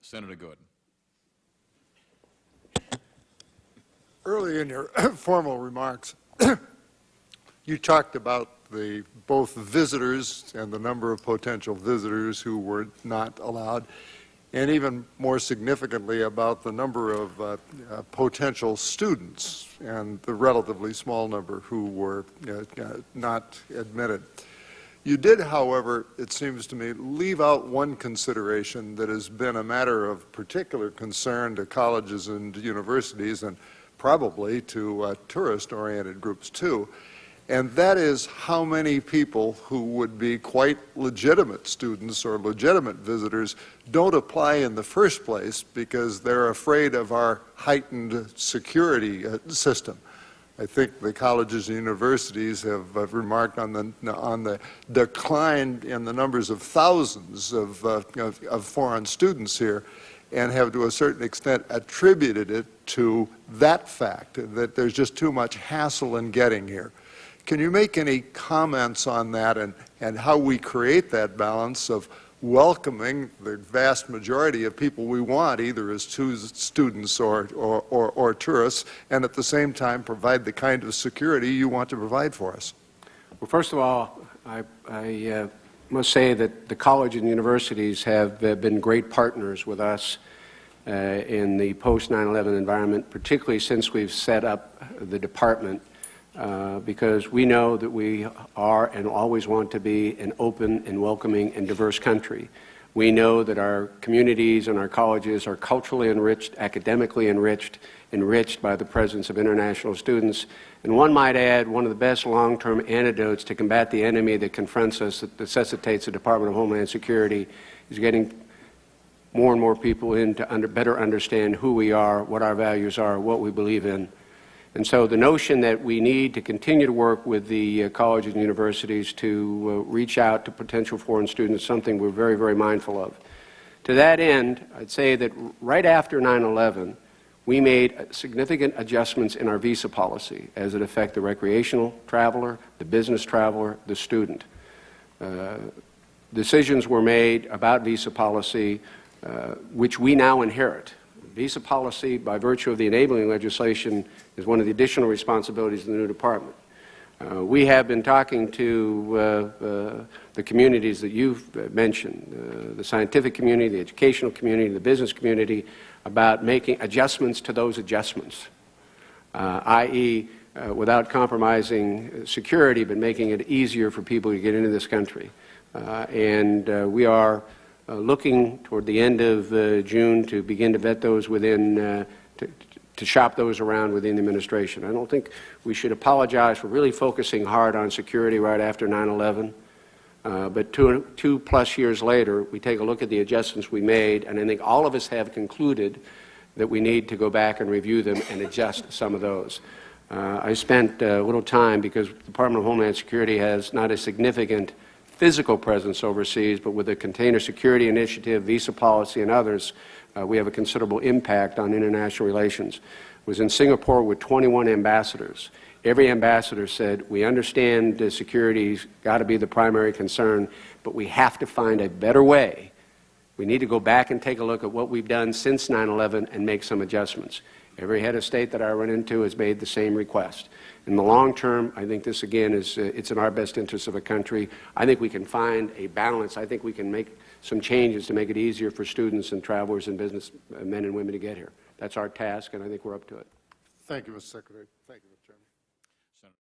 Senator Gorton. Early in your formal remarks, you talked about both visitors and the number of potential visitors who were not allowed, and even more significantly about the number of potential students and the relatively small number who were not admitted. You did, however, it seems to me, leave out one consideration that has been a matter of particular concern to colleges and universities, and probably to tourist-oriented groups too, and that is how many people who would be quite legitimate students or legitimate visitors don't apply in the first place because they're afraid of our heightened security system. I think the colleges and universities have remarked on the decline in the numbers of thousands of foreign students here, and have to a certain extent attributed it to that fact, that there's just too much hassle in getting here. Can you make any comments on that and how we create that balance of welcoming the vast majority of people we want, either as students or tourists, and at the same time provide the kind of security you want to provide for us? Well, first of all, I must say that the college and universities have been great partners with us in the post-9/11 environment, particularly since we've set up the department, because we know that we are and always want to be an open and welcoming and diverse country. We know that our communities and our colleges are culturally enriched, academically enriched by the presence of international students. And one might add, one of the best long-term antidotes to combat the enemy that confronts us, that necessitates the Department of Homeland Security, is getting more and more people in to better understand who we are, what our values are, what we believe in. And so the notion that we need to continue to work with the colleges and universities to reach out to potential foreign students is something we're very, very mindful of. To that end, I'd say that right after 9/11, we made significant adjustments in our visa policy as it affects the recreational traveler, the business traveler, the student. Decisions were made about visa policy which we now inherit. Visa policy, by virtue of the enabling legislation, is one of the additional responsibilities of the new department. We have been talking to the communities that you've mentioned, the scientific community, the educational community, the business community, about making adjustments to those adjustments, i.e., without compromising security, but making it easier for people to get into this country. We are looking toward the end of June to begin to vet those within, to shop those around within the administration. I don't think we should apologize for really focusing hard on security right after 9/11. But two plus years later, we take a look at the adjustments we made, and I think all of us have concluded that we need to go back and review them and adjust some of those. I spent a little time, because the Department of Homeland Security has not a significant physical presence overseas, but with the Container Security Initiative, visa policy, and others, we have a considerable impact on international relations. I was in Singapore with 21 ambassadors. Every ambassador said, we understand security's got to be the primary concern, but we have to find a better way. We need to go back and take a look at what we've done since 9/11 and make some adjustments. Every head of state that I run into has made the same request. In the long term, I think this, again, is it's in our best interest of a country. I think we can find a balance. I think we can make some changes to make it easier for students and travelers and business men and women to get here. That's our task, and I think we're up to it. Thank you, Mr. Secretary. Thank you, Mr. Chairman.